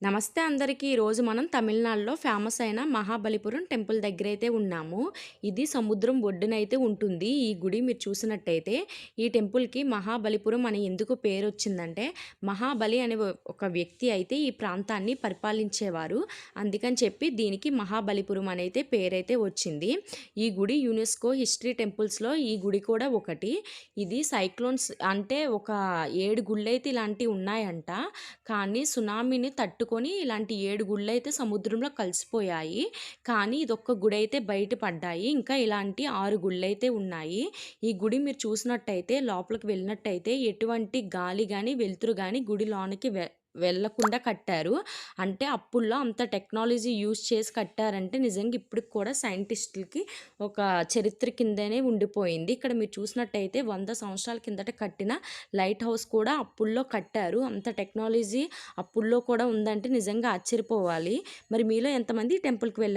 నమస్తే అందరికీ. ఈరోజు మనం తమిళనాడులో ఫేమస్ అయిన మహాబలిపురం టెంపుల్ దగ్గరైతే ఉన్నాము. ఇది సముద్రం ఒడ్డునైతే ఉంటుంది. ఈ గుడి మీరు చూసినట్టయితే ఈ టెంపుల్‌కి మహాబలిపురం అని ఎందుకు పేరొచ్చిందంటే, మహాబలి అనే ఒక వ్యక్తి అయితే ఈ ప్రాంతాన్ని పరిపాలించేవారు. అందుకని చెప్పి దీనికి మహాబలిపురం అనైతే పేరైతే వచ్చింది. ఈ గుడి యునెస్కో హిస్టరీ టెంపుల్స్‌లో ఈ గుడి కూడా ఒకటి. ఇది సైక్లోన్స్ అంటే ఒక 7 గుళ్ళైతే ఇలాంటివి ఉన్నాయంట. కానీ సునామీని తట్టుకొని ఇలాంటి 7 గుళ్ళైతే సముద్రంలో కలిసిపోయాయి. కానీ ఇదొక్క గుడైతే బయట పడ్డాయి. ఇంకా ఇలాంటి 6 గుళ్ళైతే ఉన్నాయి. ఈ గుడి మీరు చూసినట్టయితే లోపలికి వెళ్ళినట్టయితే ఎటువంటి గాలి గాని, వెలుతురు గాని గుడి లోనికి వెళ్ళకుండా కట్టారు. అంటే అప్పుల్లో అంత టెక్నాలజీ యూజ్ చేసి కట్టారంటే నిజంగా ఇప్పటికి కూడా సైంటిస్టులకి ఒక చరిత్ర కిందనే ఉండిపోయింది. ఇక్కడ మీరు చూసినట్టయితే 100 సంవత్సరాల కిందట కట్టిన లైట్ హౌస్ కూడా అప్పుల్లో కట్టారు. అంత టెక్నాలజీ అప్పుల్లో కూడా ఉందంటే నిజంగా ఆశ్చర్యపోవాలి. మరి మీలో ఎంతమంది ఈ టెంపుల్‌కి వెళ్లారు?